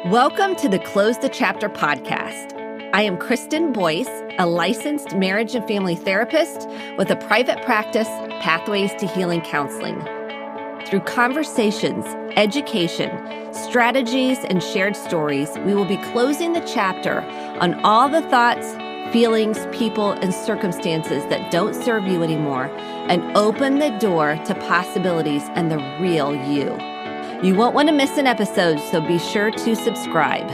Welcome to the Close the Chapter podcast. I am Kristen Boyce, a licensed marriage and family therapist with a private practice, Pathways to Healing Counseling. Through conversations, education, strategies, and shared stories, we will be closing the chapter on all the thoughts, feelings, people, and circumstances that don't serve you anymore and open the door to possibilities and the real you. You won't want to miss an episode, so be sure to subscribe.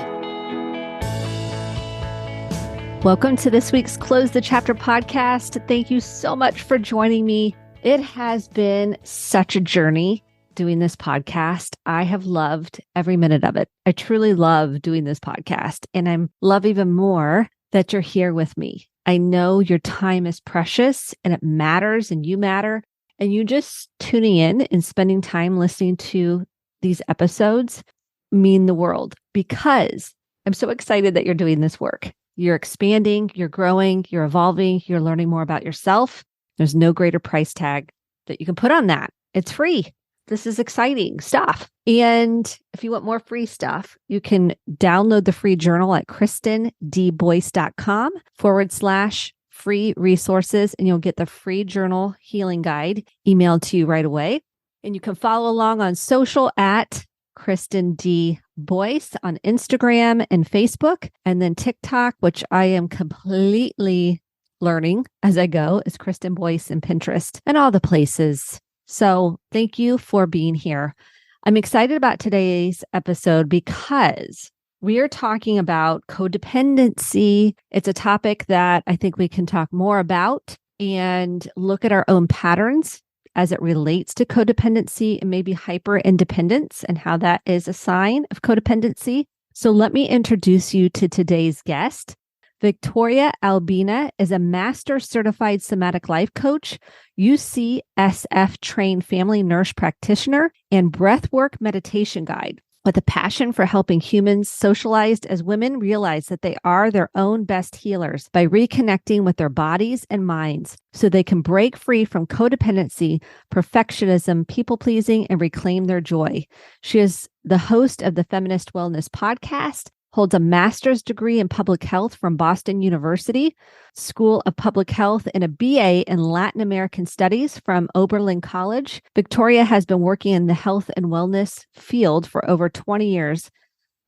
Welcome to this week's Close the Chapter podcast. Thank you so much for joining me. It has been such a journey doing this podcast. I have loved every minute of it. I truly love doing this podcast, and I love even more that you're here with me. I know your time is precious and it matters and you matter, and you just tuning in and spending time listening to these episodes mean the world, because I'm so excited that you're doing this work. You're expanding, you're growing, you're evolving, you're learning more about yourself. There's no greater price tag that you can put on that. It's free. This is exciting stuff. And if you want more free stuff, you can download the free journal at kristendboyce.com/free resources, and you'll get the free journal healing guide emailed to you right away. And you can follow along on social at Kristen D. Boyce on Instagram and Facebook, and then TikTok, which I am completely learning as I go, is Kristen Boyce, and Pinterest and all the places. So thank you for being here. I'm excited about today's episode because we are talking about codependency. It's a topic that I think we can talk more about and look at our own patterns as it relates to codependency and maybe hyper independence and how that is a sign of codependency. So let me introduce you to today's guest. María-Victoria Albina is a master certified somatic life coach, UCSF trained family nurse practitioner, and breathwork meditation guide. With a passion for helping humans socialized as women realize that they are their own best healers by reconnecting with their bodies and minds so they can break free from codependency, perfectionism, people-pleasing, and reclaim their joy. She is the host of the Feminist Wellness Podcast, holds a master's degree in public health from Boston University School of Public Health, and a BA in Latin American Studies from Oberlin College. Victoria has been working in the health and wellness field for over 20 years,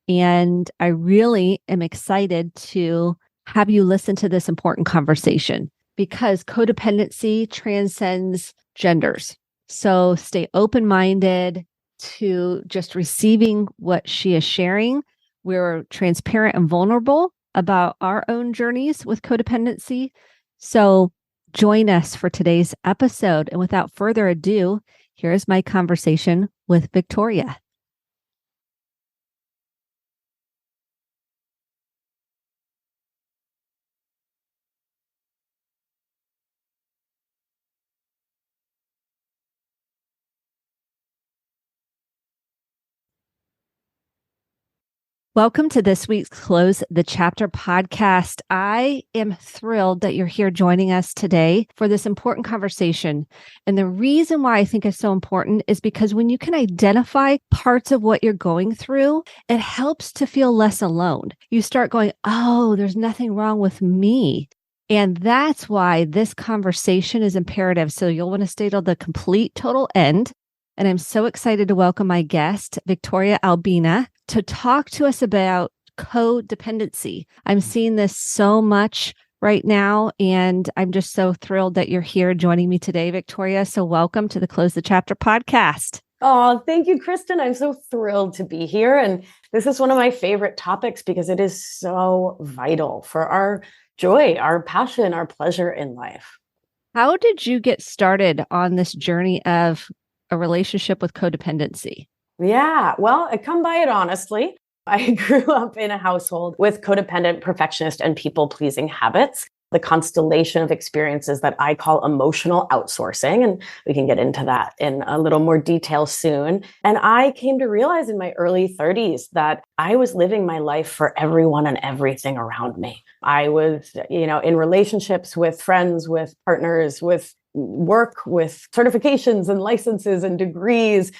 and I really am excited to have you listen to this important conversation because codependency transcends genders. So stay open-minded to just receiving what she is sharing. We're transparent and vulnerable about our own journeys with codependency. So join us for today's episode. And without further ado, here is my conversation with Victoria. Welcome to this week's Close the Chapter podcast. I am thrilled that you're here joining us today for this important conversation. And the reason why I think it's so important is because when you can identify parts of what you're going through, it helps to feel less alone. You start going, oh, there's nothing wrong with me. And that's why this conversation is imperative. So you'll want to stay till the complete total end. And I'm so excited to welcome my guest, María-Victoria Albina, to talk to us about codependency. I'm seeing this so much right now, and I'm just so thrilled that you're here joining me today, Victoria. So welcome to the Close the Chapter podcast. Oh, thank you, Kristen. I'm so thrilled to be here. And this is one of my favorite topics because it is so vital for our joy, our passion, our pleasure in life. How did you get started on this journey of a relationship with codependency? Yeah, well, I come by it honestly. I grew up in a household with codependent, perfectionist, and people-pleasing habits, the constellation of experiences that I call emotional outsourcing. And we can get into that in a little more detail soon. And I came to realize in my early 30s that I was living my life for everyone and everything around me. I was, in relationships with friends, with partners, with work, with certifications and licenses and degrees.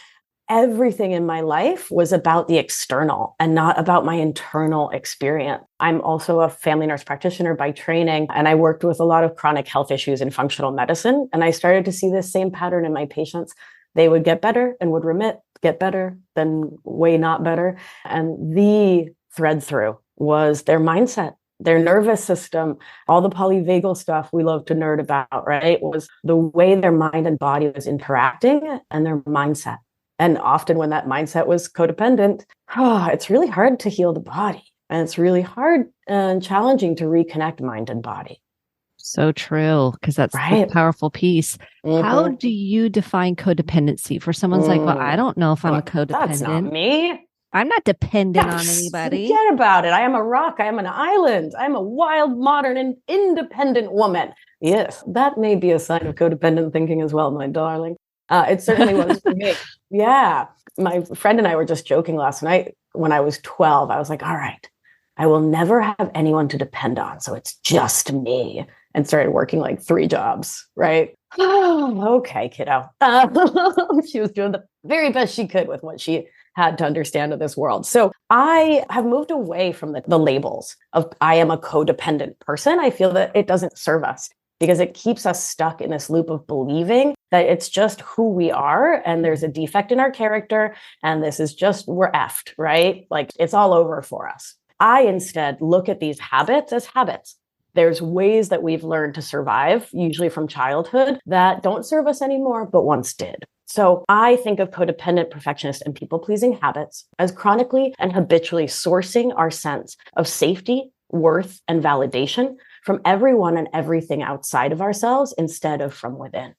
everything in my life was about the external and not about my internal experience. I'm also a family nurse practitioner by training, and I worked with a lot of chronic health issues in functional medicine. And I started to see this same pattern in my patients. They would get better and would remit, get better, then way not better. And the thread through was their mindset, their nervous system, all the polyvagal stuff we love to nerd about, right? Was the way their mind and body was interacting and their mindset. And often when that mindset was codependent, it's really hard to heal the body. And it's really hard and challenging to reconnect mind and body. So true, because that's the powerful piece. How do you define codependency for someone's like, well, I don't know if I'm a codependent. That's not me. I'm not dependent on anybody. Forget about it. I am a rock. I am an island. I'm a wild, modern, and independent woman. Yes, that may be a sign of codependent thinking as well, my darling. It certainly was for me. Yeah. My friend and I were just joking last night when I was 12. I was like, all right, I will never have anyone to depend on. So it's just me. And started working like 3 jobs, right? Oh, okay, kiddo. She was doing the very best she could with what she had to understand of this world. So I have moved away from the labels of I am a codependent person. I feel that it doesn't serve us because it keeps us stuck in this loop of believing that it's just who we are and there's a defect in our character and this is just, we're effed, right? Like it's all over for us. I instead look at these habits as habits. There's ways that we've learned to survive, usually from childhood, that don't serve us anymore, but once did. So I think of codependent, perfectionist, and people-pleasing habits as chronically and habitually sourcing our sense of safety, worth, and validation from everyone and everything outside of ourselves instead of from within.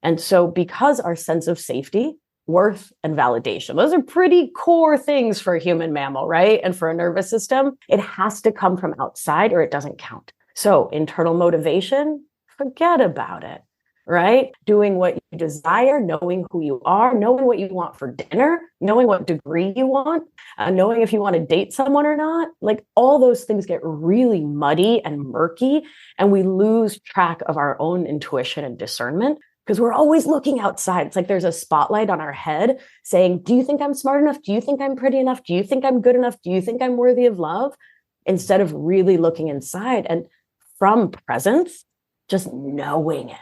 And so because our sense of safety, worth, and validation, those are pretty core things for a human mammal, right? And for a nervous system, it has to come from outside or it doesn't count. So internal motivation, forget about it, right? Doing what you desire, knowing who you are, knowing what you want for dinner, knowing what degree you want, knowing if you want to date someone or not. Like all those things get really muddy and murky, and we lose track of our own intuition and discernment because we're always looking outside. It's like there's a spotlight on our head saying, do you think I'm smart enough? Do you think I'm pretty enough? Do you think I'm good enough? Do you think I'm worthy of love? Instead of really looking inside and from presence, just knowing it,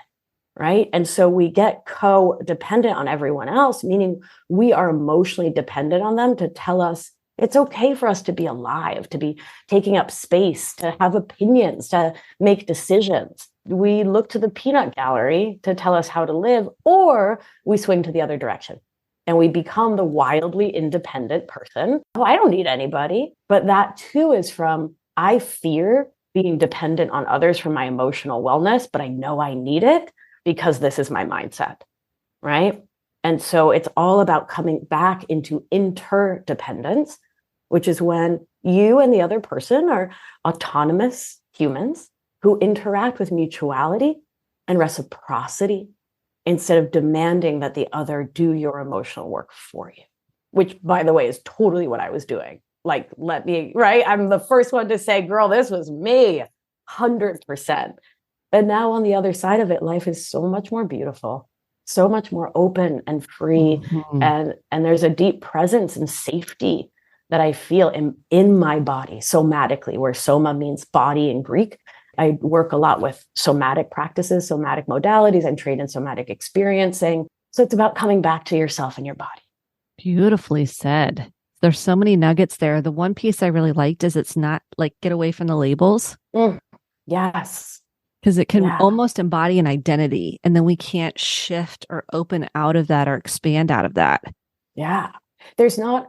right? And so we get codependent on everyone else, meaning we are emotionally dependent on them to tell us it's okay for us to be alive, to be taking up space, to have opinions, to make decisions. We look to the peanut gallery to tell us how to live, or we swing to the other direction and we become the wildly independent person. Oh, I don't need anybody. But that too is from, I fear being dependent on others for my emotional wellness, but I know I need it because this is my mindset, right? And so it's all about coming back into interdependence, which is when you and the other person are autonomous humans who interact with mutuality and reciprocity instead of demanding that the other do your emotional work for you, which, by the way, is totally what I was doing. Like, let me, right? I'm the first one to say, girl, this was me, 100%. But now on the other side of it, life is so much more beautiful, so much more open and free. And there's a deep presence and safety that I feel in my body somatically, where soma means body in Greek. I work a lot with somatic practices, somatic modalities. I'm trained in somatic experiencing. So it's about coming back to yourself and your body. Beautifully said. There's so many nuggets there. The one piece I really liked is it's not like get away from the labels. Yes. Because it can almost embody an identity. And then we can't shift or open out of that or expand out of that. Yeah. There's not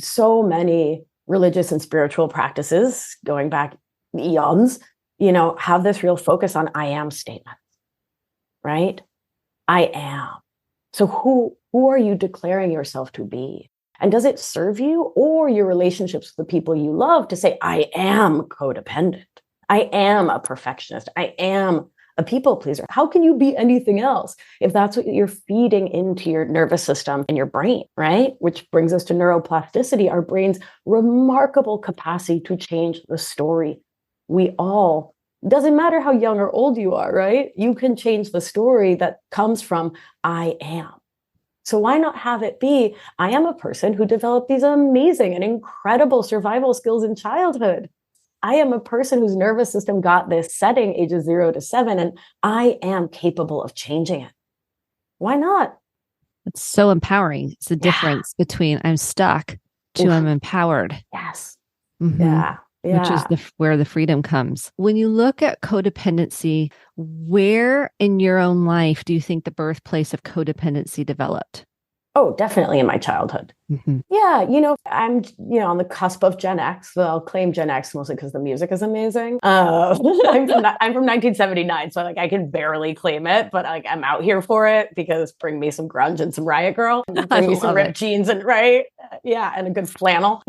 so many religious and spiritual practices going back eons, have this real focus on I am statements, right? I am. So who are you declaring yourself to be? And does it serve you or your relationships with the people you love to say, I am codependent. I am a perfectionist. I am a people pleaser. How can you be anything else if that's what you're feeding into your nervous system and your brain, right? Which brings us to neuroplasticity, our brain's remarkable capacity to change the story. Doesn't matter how young or old you are, right? You can change the story that comes from I am. So why not have it be, I am a person who developed these amazing and incredible survival skills in childhood. I am a person whose nervous system got this setting ages 0 to 7, and I am capable of changing it. Why not? It's so empowering. It's the difference between I'm stuck to I'm empowered. Yes. Mm-hmm. Yeah. Which is where the freedom comes. When you look at codependency, where in your own life do you think the birthplace of codependency developed? Oh, definitely in my childhood. Mm-hmm. Yeah, I'm, on the cusp of Gen X. So I'll claim Gen X mostly because the music is amazing. I'm from 1979, so I can barely claim it, but I'm out here for it because bring me some grunge and some Riot Grrrl, bring me some ripped jeans and and a good flannel.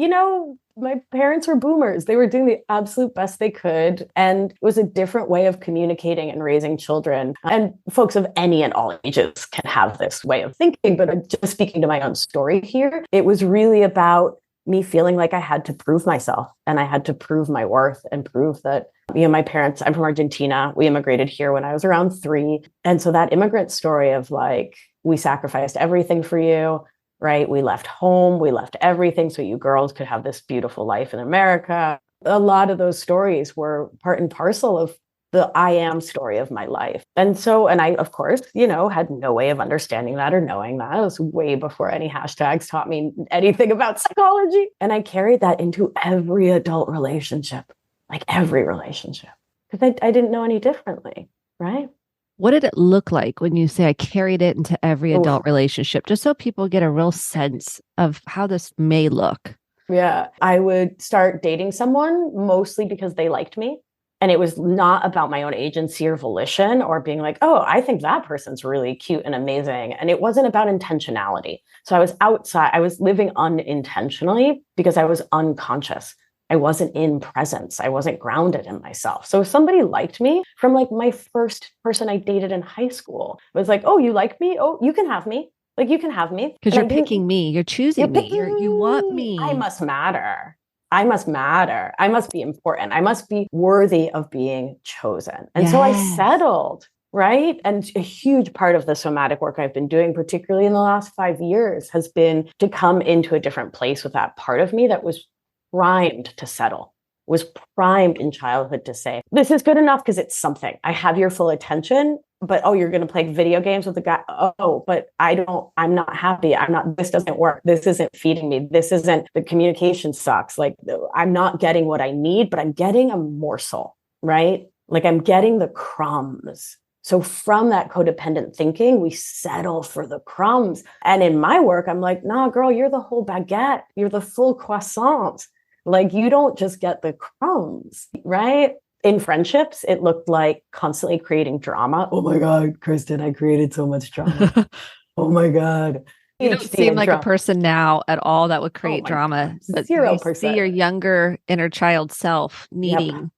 My parents were boomers. They were doing the absolute best they could. And it was a different way of communicating and raising children. And folks of any and all ages can have this way of thinking. But just speaking to my own story here, it was really about me feeling like I had to prove myself and I had to prove my worth and prove that, my parents, I'm from Argentina. We immigrated here when I was around 3. And so that immigrant story of we sacrificed everything for you. Right? We left home, we left everything so you girls could have this beautiful life in America. A lot of those stories were part and parcel of the I am story of my life. And I, of course, had no way of understanding that or knowing that. It was way before any hashtags taught me anything about psychology. And I carried that into every adult relationship, every relationship, because I didn't know any differently, right? What did it look like when you say I carried it into every adult relationship, just so people get a real sense of how this may look? Yeah, I would start dating someone mostly because they liked me. And it was not about my own agency or volition or being like, oh, I think that person's really cute and amazing. And it wasn't about intentionality. So I was outside, I was living unintentionally because I was unconscious. I wasn't in presence. I wasn't grounded in myself. So if somebody liked me from my first person I dated in high school, it was like, oh, you like me? Oh, you can have me. You can have me. Because you're picking me. You're choosing me. You want me. I must matter. I must matter. I must be important. I must be worthy of being chosen. And so I settled, right? And a huge part of the somatic work I've been doing, particularly in the last 5 years, has been to come into a different place with that part of me that was primed to settle, was primed in childhood to say, this is good enough because it's something. I have your full attention, but you're going to play video games with the guy. Oh, but I'm not happy. This doesn't work. This isn't feeding me. The communication sucks. I'm not getting what I need, but I'm getting a morsel, right? I'm getting the crumbs. So from that codependent thinking, we settle for the crumbs. And in my work, I'm like, nah, girl, you're the whole baguette. You're the full croissant. You don't just get the crumbs, right? In friendships, it looked like constantly creating drama. Oh my God, Kristen, I created so much drama. Oh my God. You don't seem like a person now at all that would create drama. But 0%. See your younger inner child self needing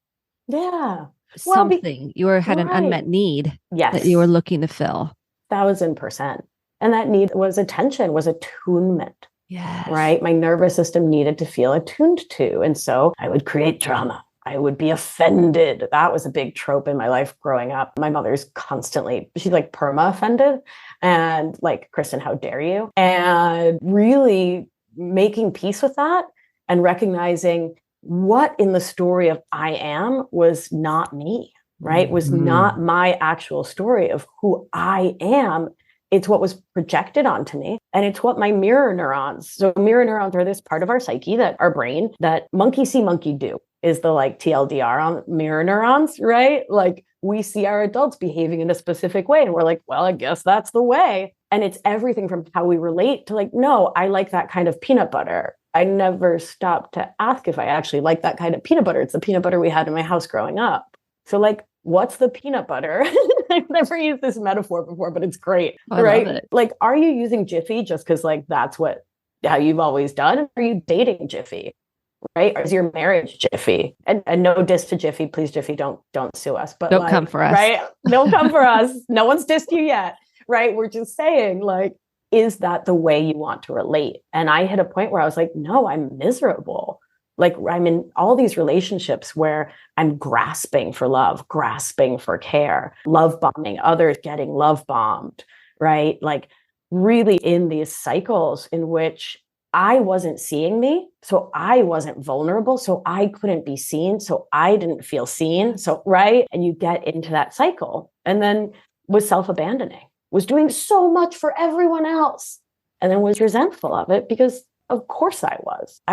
something. You had an unmet need that you were looking to fill. 1,000%. And that need was attention, was attunement. Yes. Right? My nervous system needed to feel attuned to. And so I would create drama. I would be offended. That was a big trope in my life growing up. My mother's constantly, she's perma offended and Kristen, how dare you? And really making peace with that and recognizing what in the story of I am was not me, right? Was not my actual story of who I am. It's what was projected onto me. And it's what my mirror neurons. So mirror neurons are this part of our psyche, that our brain, that monkey see, monkey do is the TLDR on mirror neurons, right? We see our adults behaving in a specific way. And we're like, well, I guess that's the way. And it's everything from how we relate to no, I like that kind of peanut butter. I never stopped to ask if I actually like that kind of peanut butter. It's the peanut butter we had in my house growing up. So what's the peanut butter? I've never used this metaphor before, but it's great, right? Are you using Jiffy just because that's how you've always done? Are you dating Jiffy, right? Or is your marriage Jiffy? And no diss to Jiffy, please, Jiffy, don't sue us. But don't come for us, right? Don't come for us. No one's dissed you yet, right? We're just saying is that the way you want to relate? And I hit a point where I was like, no, I'm miserable. I'm in all these relationships where I'm grasping for love, grasping for care, love bombing others, getting love bombed, right? really in these cycles in which I wasn't seeing me. So I wasn't vulnerable. So I couldn't be seen. So I didn't feel seen. So, right. And you get into that cycle and then was self-abandoning, was doing so much for everyone else. And then was resentful of it because of course I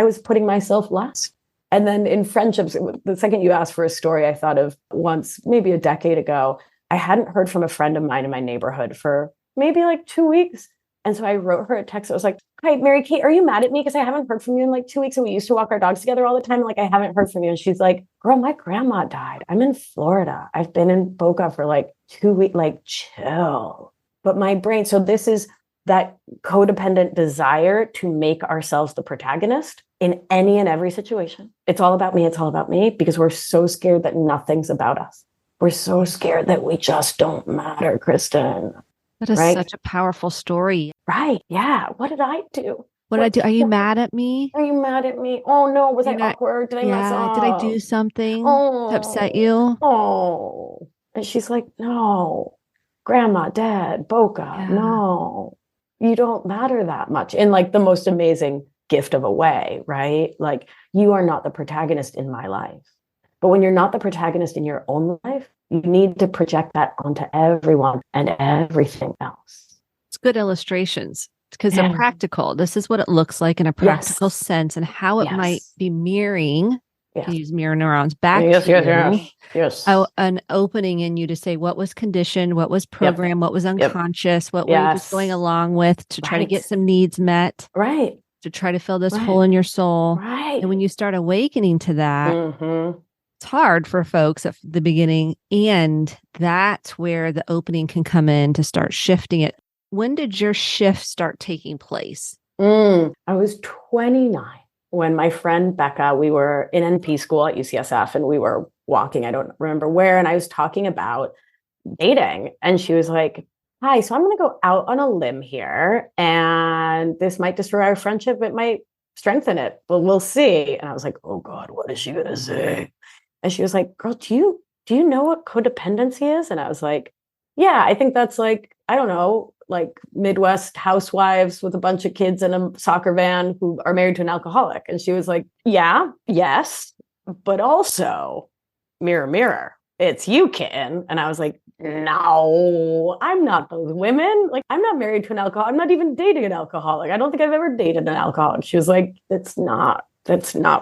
was putting myself last. And then in friendships, the second you asked for a story, I thought of once, maybe a decade ago, I hadn't heard from a friend of mine in my neighborhood for maybe like 2 weeks. And so I wrote her a text. I was like, "Hi, Mary Kate, are you mad at me? Because I haven't heard from you in like 2 weeks. And we used to walk our dogs together all the time. Like, I haven't heard from you." And she's like, "Girl, my grandma died. I'm in Florida. I've been in Boca for like 2 weeks, like chill." But my brain, so this is that codependent desire to make ourselves the protagonist in any and every situation. It's all about me. It's all about me because we're so scared that nothing's about us. We're so scared that we just don't matter, Kristen. That is right? such a powerful story. Right. Yeah. What did I do? What did I do? Are you mad at me? Are you mad at me? Oh no, was I awkward? Did I mess up? Did I do something to upset you? Oh. And she's like, "No, grandma, dad, Boca, no, you don't matter that much." In like the most amazing gift of a way, right? Like, you are not the protagonist in my life. But when you're not the protagonist in your own life, you need to project that onto everyone and everything else. It's good illustrations because they're practical. This is what it looks like in a practical sense and how it might be mirroring. You use mirror neurons back to you. An opening in you to say what was conditioned, what was programmed, what was unconscious, what were you just going along with to try to get some needs met. Right. To try to fill this hole in your soul. Right. And when you start awakening to that, it's hard for folks at the beginning. And that's where the opening can come in to start shifting it. When did your shift start taking place? I was 29 when my friend Becca, we were in NP school at UCSF and we were walking, I don't remember where, and I was talking about dating. And she was like, "Hi, so I'm going to go out on a limb here, and this might destroy our friendship. It might strengthen it, but we'll see." And I was like, "Oh God, what is she going to say?" And she was like, "Girl, do you know what codependency is?" And I was like, "Yeah, I think that's like, I don't know, like Midwest housewives with a bunch of kids in a soccer van who are married to an alcoholic." And she was like, "Yeah, yes, but also mirror, mirror, it's you, kitten." And I was like, "No, I'm not those women. Like, I'm not married to an alcoholic. I'm not even dating an alcoholic. I don't think I've ever dated an alcoholic." She was like, that's not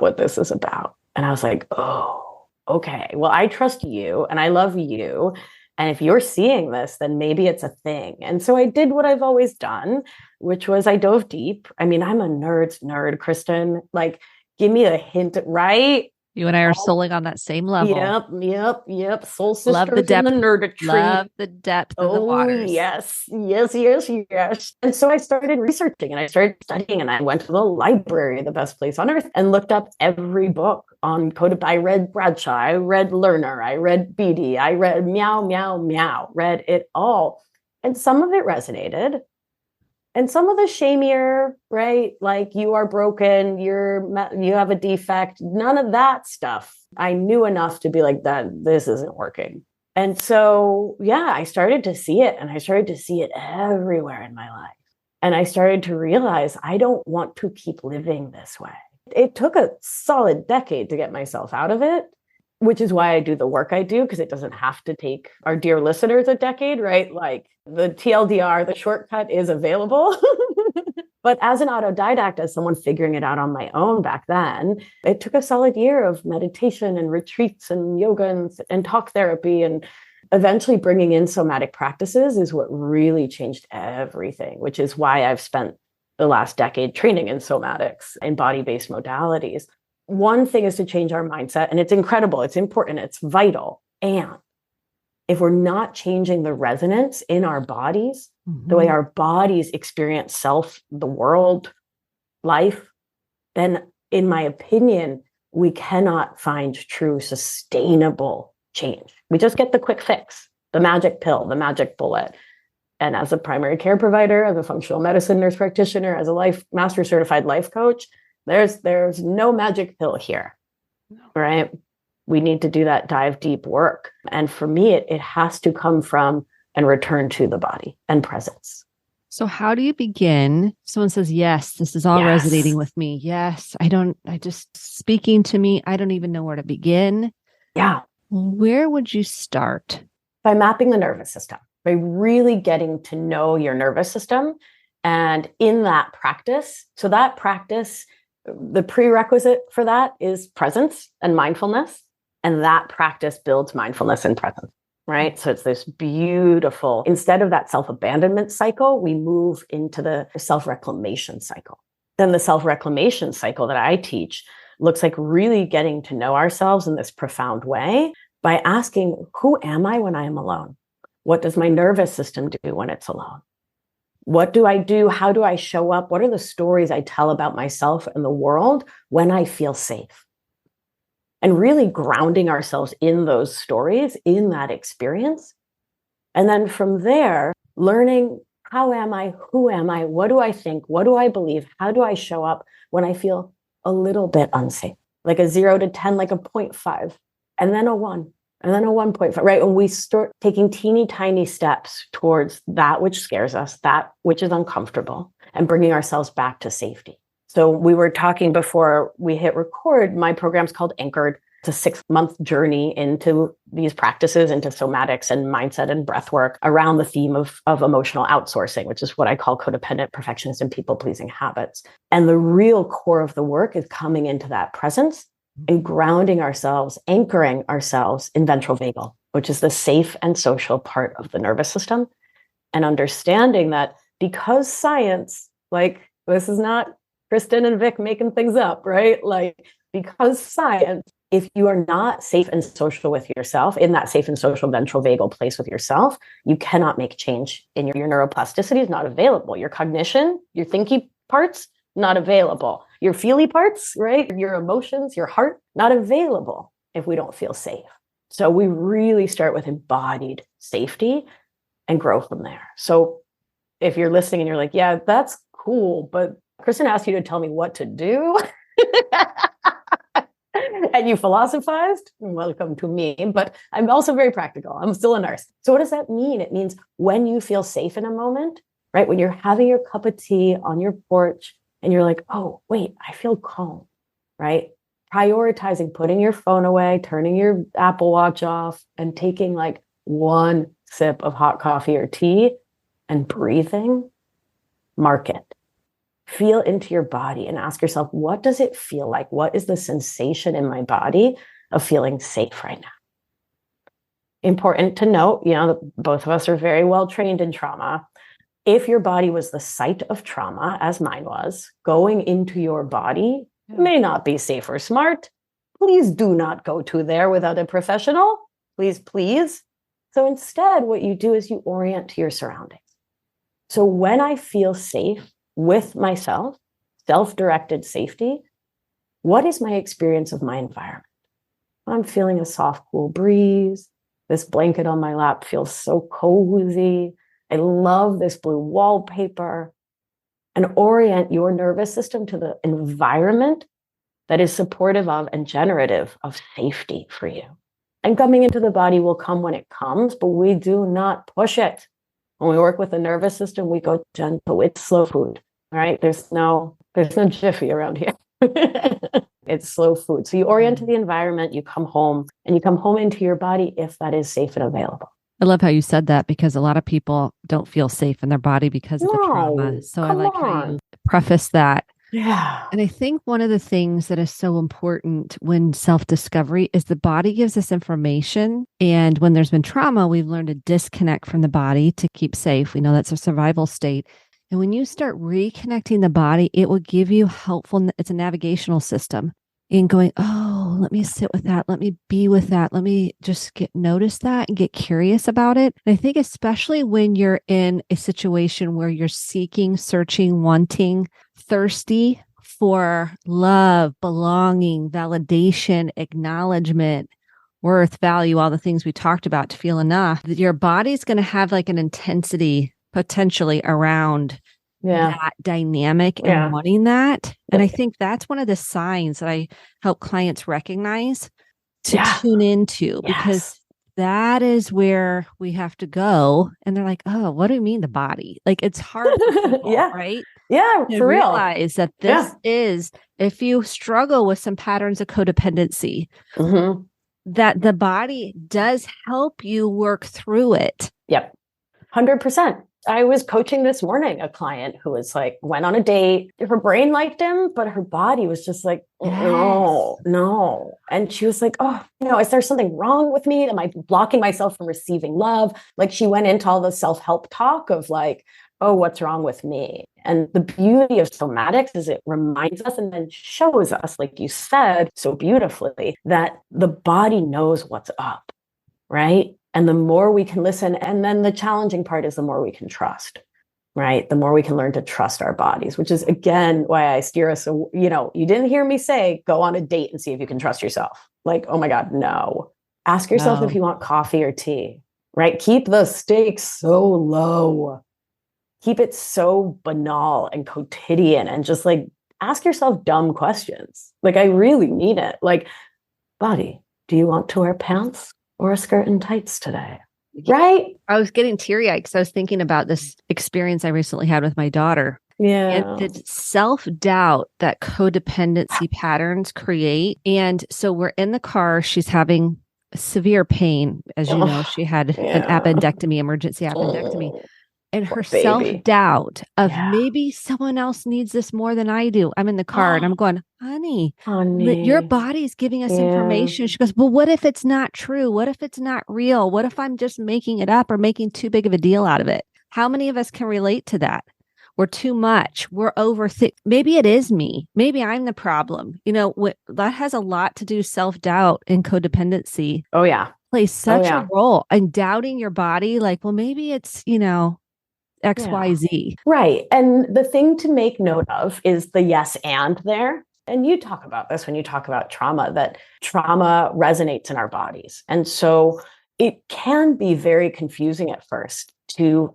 what this is about." And I was like, "Oh, okay. Well, I trust you and I love you. And if you're seeing this, then maybe it's a thing." And so I did what I've always done, which was I dove deep. I mean, I'm a nerd's nerd, Kristen. Like, give me a hint, right? You and I are souling on that same level. Yep. Soul sisters love the depth, in the nerdetry. Love the depth of the waters. Yes. And so I started researching and I started studying and I went to the library, the best place on earth, and looked up every book on code. I read Bradshaw, I read Lerner, I read Beatty, I read Meow, read it all. And some of it resonated. And some of the shamier, right? Like, you are broken, you have a defect, none of that stuff. I knew enough to be like, that this isn't working. And so, I started to see it, and I started to see it everywhere in my life. And I started to realize I don't want to keep living this way. It took a solid decade to get myself out of it, which is why I do the work I do, because it doesn't have to take our dear listeners a decade, right? Like, the TLDR, the shortcut is available. But as an autodidact, as someone figuring it out on my own back then, it took a solid year of meditation and retreats and yoga and talk therapy, and eventually bringing in somatic practices is what really changed everything, which is why I've spent the last decade training in somatics and body-based modalities. One thing is to change our mindset, and it's incredible, it's important, it's vital. And if we're not changing the resonance in our bodies, the way our bodies experience self, the world, life, then in my opinion, we cannot find true sustainable change. We just get the quick fix, the magic pill, the magic bullet. And as a primary care provider, as a functional medicine nurse practitioner, as a master certified life coach, there's no magic pill here, right? We need to do that dive deep work. And for me, it has to come from and return to the body and presence. So how do you begin? Someone says, yes, this is all resonating with me. Yes, I just speaking to me. I don't even know where to begin. Yeah. Where would you start? By mapping the nervous system, by really getting to know your nervous system. And in that practice, the prerequisite for that is presence and mindfulness. And that practice builds mindfulness and presence, right? So it's this beautiful, instead of that self-abandonment cycle, we move into the self-reclamation cycle. Then the self-reclamation cycle that I teach looks like really getting to know ourselves in this profound way by asking, who am I when I am alone? What does my nervous system do when it's alone? What do I do? How do I show up? What are the stories I tell about myself and the world when I feel safe? And really grounding ourselves in those stories, in that experience. And then from there, learning, how am I? Who am I? What do I think? What do I believe? How do I show up when I feel a little bit unsafe? Like a 0 to 10, like a 0.5, and then a 1. And then a 1.5, right? And we start taking teeny tiny steps towards that which scares us, that which is uncomfortable, and bringing ourselves back to safety. So we were talking before we hit record, my program's called Anchored. It's a 6-month journey into these practices, into somatics and mindset and breath work around the theme of emotional outsourcing, which is what I call codependent, perfectionist, and people-pleasing habits. And the real core of the work is coming into that presence and grounding ourselves, anchoring ourselves in ventral vagal, which is the safe and social part of the nervous system. And understanding that because science, like this is not Kristen and Vic making things up, right? Like because science, if you are not safe and social with yourself, in that safe and social ventral vagal place with yourself, you cannot make change in your neuroplasticity is not available. Your cognition, your thinky parts, not available. Your feely parts, right? Your emotions, your heart, not available if we don't feel safe. So we really start with embodied safety and grow from there. So if you're listening and you're like, yeah, that's cool, but Kristen asked you to tell me what to do. And you philosophized, welcome to me. But I'm also very practical. I'm still a nurse. So what does that mean? It means when you feel safe in a moment, right? When you're having your cup of tea on your porch, and you're like, oh, wait, I feel calm, right? Prioritizing putting your phone away, turning your Apple Watch off, and taking like one sip of hot coffee or tea and breathing, mark it. Feel into your body and ask yourself, what does it feel like? What is the sensation in my body of feeling safe right now? Important to note, both of us are very well trained in trauma. If your body was the site of trauma, as mine was, going into your body may not be safe or smart. Please do not go to there without a professional. Please, please. So instead, what you do is you orient to your surroundings. So when I feel safe with myself, self-directed safety, what is my experience of my environment? I'm feeling a soft, cool breeze. This blanket on my lap feels so cozy. I love this blue wallpaper. And orient your nervous system to the environment that is supportive of and generative of safety for you. And coming into the body will come when it comes, but we do not push it. When we work with the nervous system, we go gentle. It's slow food, right? There's no jiffy around here. It's slow food. So you orient to the environment, you come home, and you come home into your body if that is safe and available. I love how you said that because a lot of people don't feel safe in their body because of the trauma. So I like how you preface that. Yeah. And I think one of the things that is so important when self-discovery is the body gives us information. And when there's been trauma, we've learned to disconnect from the body to keep safe. We know that's a survival state. And when you start reconnecting the body, it will give you helpful, it's a navigational system in going, oh, let me sit with that. Let me be with that. Let me just notice that and get curious about it. And I think especially when you're in a situation where you're seeking, searching, wanting, thirsty for love, belonging, validation, acknowledgement, worth, value, all the things we talked about to feel enough, that your body's going to have like an intensity potentially around that dynamic and wanting that. And I think that's one of the signs that I help clients recognize to tune into, because that is where we have to go. And they're like, oh, what do you mean the body? Like it's hard for people, Yeah. right? Yeah, To for real. realize that this is, if you struggle with some patterns of codependency, that the body does help you work through it. Yep. 100%. I was coaching this morning a client who was like, went on a date. Her brain liked him, but her body was just like, no. And she was like, oh, is there something wrong with me? Am I blocking myself from receiving love? Like she went into all the self-help talk of like, oh, what's wrong with me? And the beauty of somatics is it reminds us and then shows us, like you said so beautifully, that the body knows what's up, right? And the more we can listen, and then the challenging part is the more we can trust, right? The more we can learn to trust our bodies, which is, again, why I steer us. So, you didn't hear me say, go on a date and see if you can trust yourself. Like, oh my God, no. Ask yourself if you want coffee or tea, right? Keep the stakes so low. Keep it so banal and quotidian and just like ask yourself dumb questions. Like, I really mean it. Like, body, do you want to wear pants or a skirt and tights today? Right? I was getting teary-eyed because I was thinking about this experience I recently had with my daughter. Yeah. And the self-doubt that codependency patterns create. And so we're in the car. She's having severe pain. As you know, she had an appendectomy, emergency appendectomy. And her self-doubt of maybe someone else needs this more than I do. I'm in the car and I'm going, honey, your body's giving us information. She goes, well, what if it's not true? What if it's not real? What if I'm just making it up or making too big of a deal out of it? How many of us can relate to that? We're too much. We're maybe it is me. Maybe I'm the problem. That has a lot to do. Self-doubt and codependency. Oh, yeah. Plays such a role in doubting your body. Like, well, maybe it's, XYZ. Right. And the thing to make note of is the yes and there. And you talk about this when you talk about trauma, that trauma resonates in our bodies. And so it can be very confusing at first to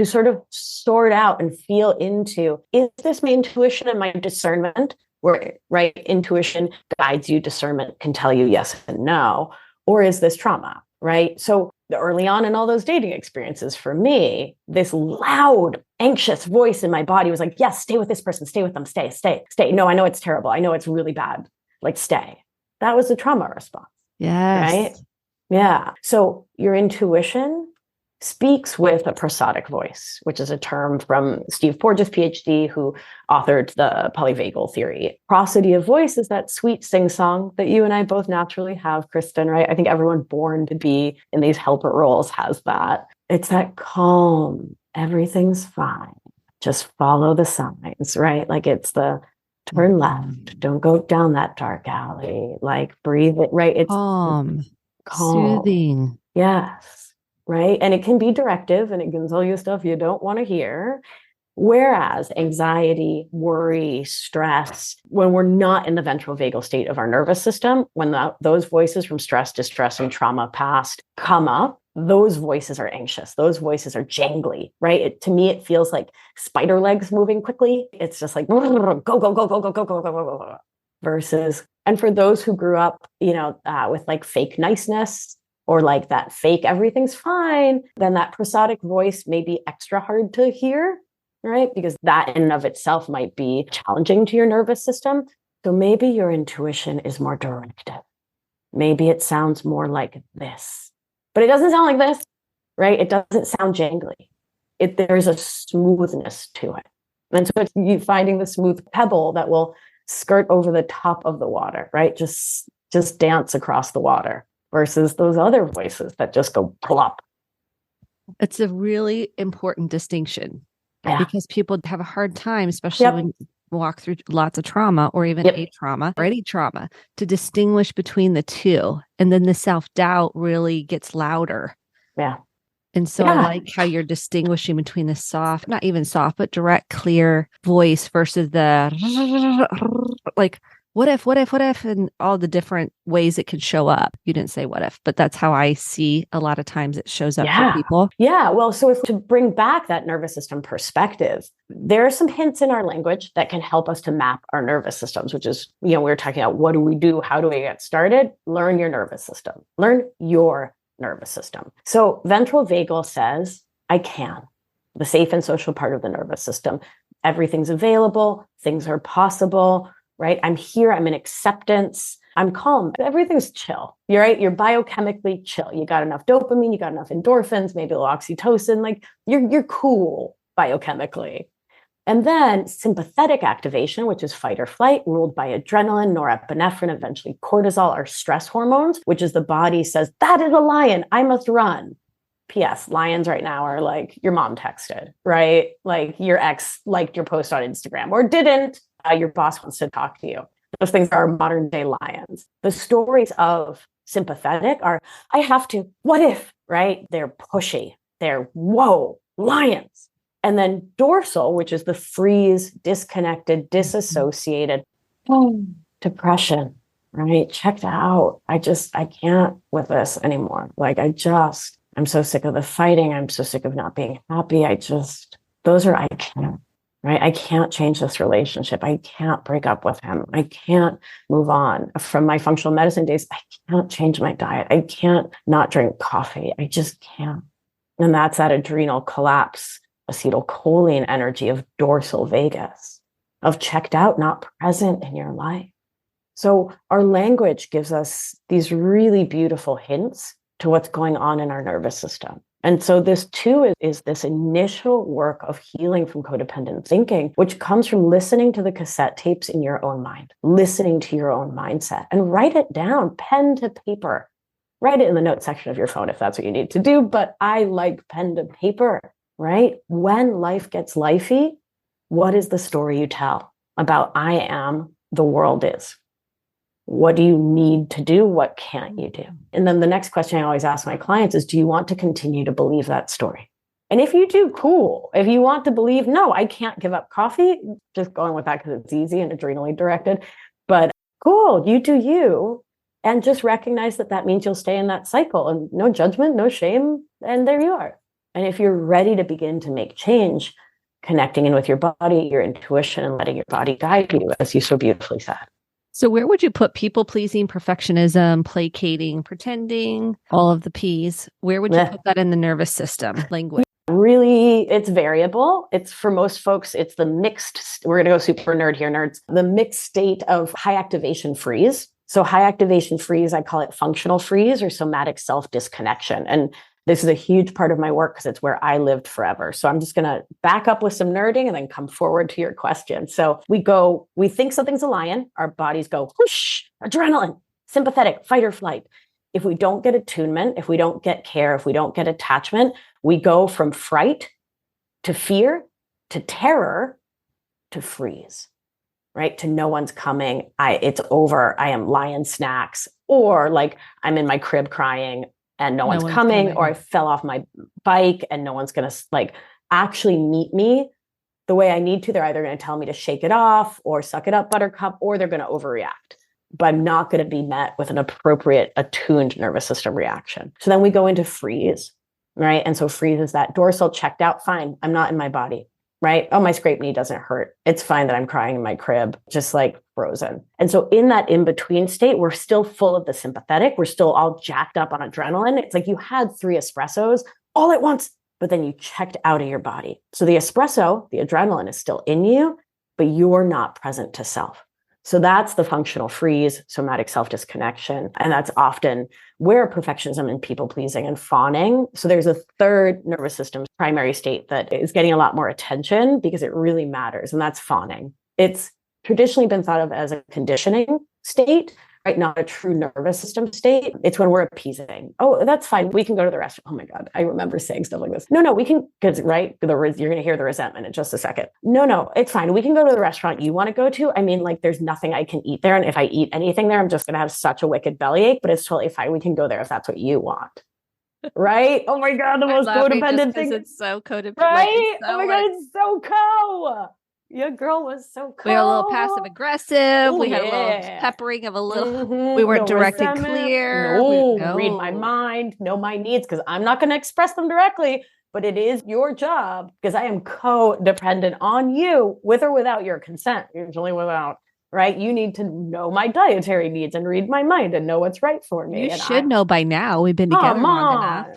sort of sort out and feel into, is this my intuition and my discernment? Where, right, intuition guides you, discernment can tell you yes and no. Or is this trauma, right? So early on in all those dating experiences for me, this loud, anxious voice in my body was like, yes, stay with this person, stay with them, stay. No, I know it's terrible. I know it's really bad. Like, stay. That was the trauma response. Yes. Right? Yeah. So your intuition speaks with a prosodic voice, which is a term from Steve Porges, PhD, who authored the polyvagal theory. Prosody of voice is that sweet sing-song that you and I both naturally have, Kristen, right? I think everyone born to be in these helper roles has that. It's that calm, everything's fine. Just follow the signs, right? Like it's the turn left, don't go down that dark alley, like breathe it, right? It's calm. Soothing. Yes. Right. And it can be directive and it can tell you stuff you don't want to hear. Whereas anxiety, worry, stress, when we're not in the ventral vagal state of our nervous system, when those voices from stress, distress, and trauma past come up, those voices are anxious. Those voices are jangly, right? To me, it feels like spider legs moving quickly. It's just like, go, go, go, go, go, go, go, go, go, go. Versus, and for those who grew up, with like fake niceness, or like that fake everything's fine, then that prosodic voice may be extra hard to hear, right? Because that in and of itself might be challenging to your nervous system. So maybe your intuition is more directive. Maybe it sounds more like this, but it doesn't sound like this, right? It doesn't sound jangly. There's a smoothness to it. And so it's you finding the smooth pebble that will skirt over the top of the water, right? Just dance across the water. Versus those other voices that just go plop. It's a really important distinction because people have a hard time, especially when you walk through lots of trauma or even a trauma or any trauma, to distinguish between the two. And then the self-doubt really gets louder. Yeah. And so I like how you're distinguishing between the soft, not even soft, but direct, clear voice versus the like, what if, and all the different ways it can show up. You didn't say what if, but that's how I see a lot of times it shows up for people. Yeah. Well, so to bring back that nervous system perspective, there are some hints in our language that can help us to map our nervous systems, which is, we were talking about what do we do? How do we get started? Learn your nervous system. Learn your nervous system. So ventral vagal says, I can, the safe and social part of the nervous system. Everything's available. Things are possible, right? I'm here. I'm in acceptance. I'm calm. Everything's chill. You're right. You're biochemically chill. You got enough dopamine. You got enough endorphins, maybe a little oxytocin. Like you're cool biochemically. And then sympathetic activation, which is fight or flight, ruled by adrenaline, norepinephrine, eventually cortisol, are stress hormones, which is the body says, that is a lion. I must run. P.S. Lions right now are like your mom texted, right? Like your ex liked your post on Instagram or didn't. Your boss wants to talk to you. Those things are modern day lions. The stories of sympathetic are, I have to, what if, right? They're pushy. They're, whoa, lions. And then dorsal, which is the freeze, disconnected, disassociated, depression, right? Checked out. I can't with this anymore. Like I'm so sick of the fighting. I'm so sick of not being happy. I can't, right? I can't change this relationship. I can't break up with him. I can't move on. From my functional medicine days, I can't change my diet. I can't not drink coffee. I just can't. And that's that adrenal collapse, acetylcholine energy of dorsal vagus, of checked out, not present in your life. So our language gives us these really beautiful hints to what's going on in our nervous system. And so this too is this initial work of healing from codependent thinking, which comes from listening to the cassette tapes in your own mind, listening to your own mindset, and write it down, pen to paper. Write it in the notes section of your phone if that's what you need to do. But I like pen to paper, right? When life gets lifey, what is the story you tell about I am, the world is? What do you need to do? What can't you do? And then the next question I always ask my clients is, do you want to continue to believe that story? And if you do, cool. If you want to believe, no, I can't give up coffee, just going with that because it's easy and adrenally directed. But cool, you do you. And just recognize that means you'll stay in that cycle, and no judgment, no shame. And there you are. And if you're ready to begin to make change, connecting in with your body, your intuition, and letting your body guide you, as you so beautifully said. So where would you put people-pleasing, perfectionism, placating, pretending, all of the P's? Where would you put that in the nervous system language? Really, it's variable. It's for most folks, it's the mixed, we're going to go super nerd here, nerds, the mixed state of high activation freeze. So high activation freeze, I call it functional freeze or somatic self-disconnection. And this is a huge part of my work because it's where I lived forever. So I'm just going to back up with some nerding and then come forward to your question. So we think something's a lion. Our bodies go, whoosh, adrenaline, sympathetic, fight or flight. If we don't get attunement, if we don't get care, if we don't get attachment, we go from fright to fear to terror to freeze, right? To no one's coming. It's over. I am lion snacks, or like I'm in my crib crying and no one's coming, or I fell off my bike and no one's going to like actually meet me the way I need to. They're either going to tell me to shake it off or suck it up, buttercup, or they're going to overreact. But I'm not going to be met with an appropriate attuned nervous system reaction. So then we go into freeze, right? And so freeze is that dorsal checked out. Fine. I'm not in my body, right? Oh, my scraped knee doesn't hurt. It's fine that I'm crying in my crib, just like frozen. And so in that in-between state, we're still full of the sympathetic. We're still all jacked up on adrenaline. It's like you had 3 espressos all at once, but then you checked out of your body. So the espresso, the adrenaline is still in you, but you're not present to self. So that's the functional freeze, somatic self-disconnection. And that's often where perfectionism and people-pleasing and fawning. So there's a third nervous system primary state that is getting a lot more attention because it really matters. And that's fawning. It's traditionally been thought of as a conditioning state, right? Not a true nervous system state. It's when we're appeasing. Oh, that's fine. We can go to the restaurant. Oh my God. I remember saying stuff like this. No, we can, because right, you're going to hear the resentment in just a second. No, it's fine. We can go to the restaurant you want to go to. I mean, like there's nothing I can eat there. And if I eat anything there, I'm just going to have such a wicked bellyache, but it's totally fine. We can go there if that's what you want. Right? Oh my God. The most codependent thing. It's so codependent. Right? Oh my God. It's so co. Your girl was so cool. We had a little passive aggressive. We had a little peppering of a little. We weren't direct and clear. No, read my mind, know my needs, because I'm not going to express them directly, but it is your job because I am codependent on you with or without your consent, usually without. right? You need to know my dietary needs and read my mind and know what's right for me. You should know by now. We've been together long enough.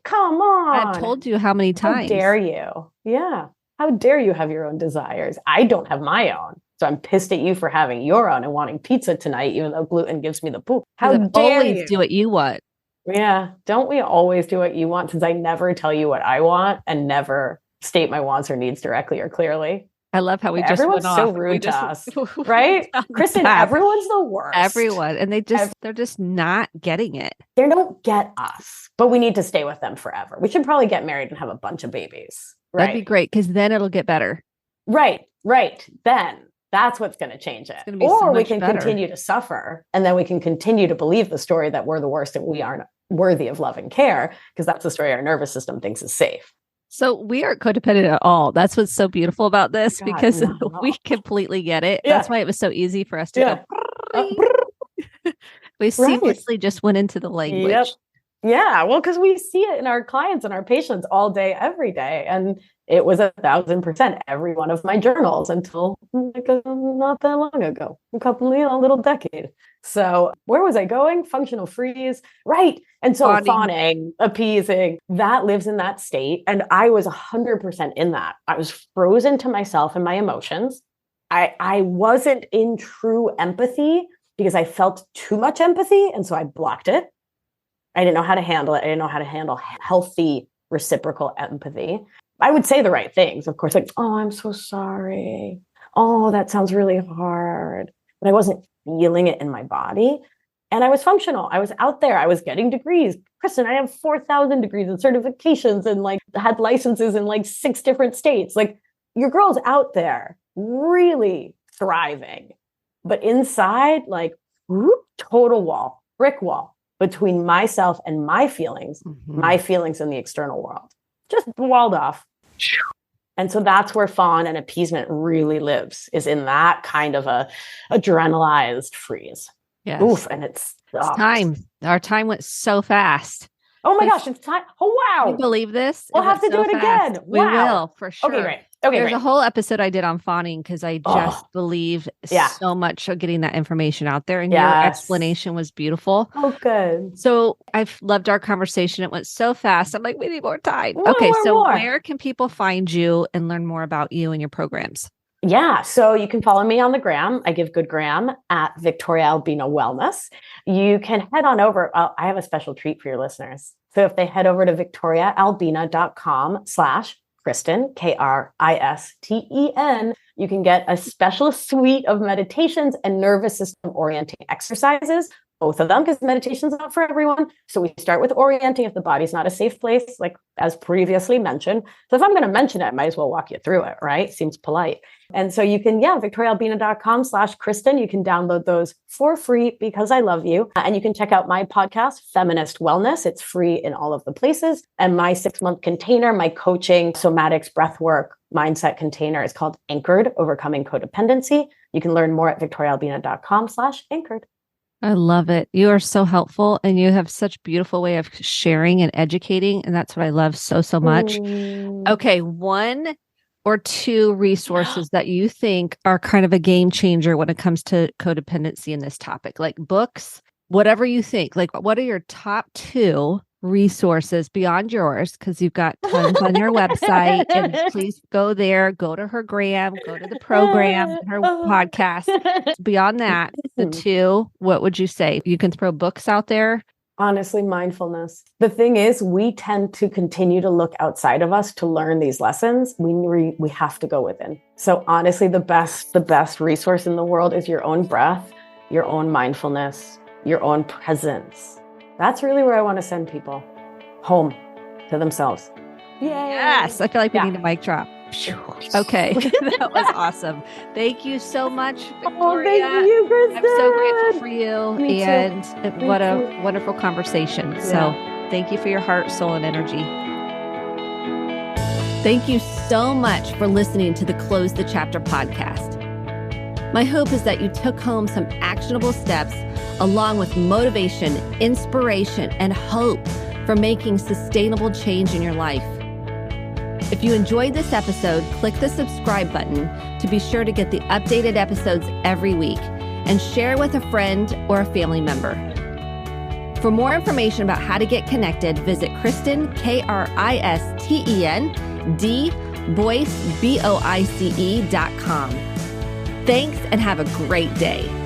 Come on. I've told you how many times. How dare you? Yeah. How dare you have your own desires? I don't have my own. So I'm pissed at you for having your own and wanting pizza tonight, even though gluten gives me the poop. How dare always you? Do what you want. Yeah. Don't we always do what you want, since I never tell you what I want and never state my wants or needs directly or clearly? I love how everyone's so rude to us, right? Kristen, everyone's the worst. Everyone. And they're just not getting it. They don't get us, but we need to stay with them forever. We should probably get married and have a bunch of babies. Right? That'd be great, because then it'll get better. Right. Then that's what's going to change it. Or we can continue to suffer, and then we can continue to believe the story that we're the worst and we aren't worthy of love and care, because that's the story our nervous system thinks is safe. So we aren't codependent at all. That's what's so beautiful about this, because we completely get it. Yeah. That's why it was so easy for us to go. We seamlessly just went into the language. Yep. Yeah, well, because we see it in our clients and our patients all day, every day. And it was 1,000% every one of my journals until not that long ago, a little decade. So where was I going? Functional freeze. Right. And so fawning, appeasing, that lives in that state. And I was 100% in that. I was frozen to myself and my emotions. I wasn't in true empathy because I felt too much empathy. And so I blocked it. I didn't know how to handle it. I didn't know how to handle healthy reciprocal empathy. I would say the right things, of course, like, oh, I'm so sorry. Oh, that sounds really hard. But I wasn't feeling it in my body. And I was functional. I was out there. I was getting degrees. Kristen, I have 4,000 degrees and certifications and had licenses in 6 different states. Your girl's out there really thriving. But inside, total wall, brick wall between myself and my feelings in the external world. Just walled off. And so that's where fawn and appeasement really lives, is in that kind of a adrenalized freeze. Yes. Oof, and it's time. Our time went so fast. Oh my gosh, it's time. Oh, wow. Can you believe this? We'll have to do it again. We will, for sure. Okay, great. There's a whole episode I did on fawning because I just believe so much of getting that information out there. And your explanation was beautiful. Oh, good. So I've loved our conversation. It went so fast. I'm like, we need more time. More. Where can people find you and learn more about you and your programs? Yeah. So you can follow me on the gram. I give good gram at Victoria Albina Wellness. You can head on over. I have a special treat for your listeners. So if they head over to victoriaalbina.com/Kristen, Kristen, you can get a special suite of meditations and nervous system orienting exercises, both of them, because meditation is not for everyone. So we start with orienting if the body's not a safe place, as previously mentioned. So if I'm going to mention it, I might as well walk you through it, right? Seems polite. And so you can, victoriaalbina.com/Kristen. You can download those for free because I love you. And you can check out my podcast, Feminist Wellness. It's free in all of the places. And my 6-month container, my coaching, somatics, breathwork, mindset container is called Anchored, Overcoming Codependency. You can learn more at victoriaalbina.com/anchored. I love it. You are so helpful and you have such a beautiful way of sharing and educating. And that's what I love so, so much. Okay. 1 or 2 resources that you think are kind of a game changer when it comes to codependency in this topic, like books, whatever you think, what are your top 2 resources beyond yours? Because you've got tons on your website, and please go there, go to her gram, go to the program, her podcast. Beyond that, the 2, what would you say? You can throw books out there. Honestly, mindfulness. The thing is, we tend to continue to look outside of us to learn these lessons. We have to go within. So honestly, the best resource in the world is your own breath, your own mindfulness, your own presence. That's really where I want to send people, home to themselves. Yay. Yes. I feel like we need a mic drop. Okay. That was awesome. Thank you so much, Victoria. Oh, thank you, Kristen. I'm so grateful for you. Me and too. What a wonderful conversation. Yeah. So thank you for your heart, soul, and energy. Thank you so much for listening to the Close the Chapter podcast. My hope is that you took home some actionable steps along with motivation, inspiration, and hope for making sustainable change in your life. If you enjoyed this episode, click the subscribe button to be sure to get the updated episodes every week, and share with a friend or a family member. For more information about how to get connected, visit Kristen, Kristen, D, Boyce, BOICE.com. Thanks and have a great day.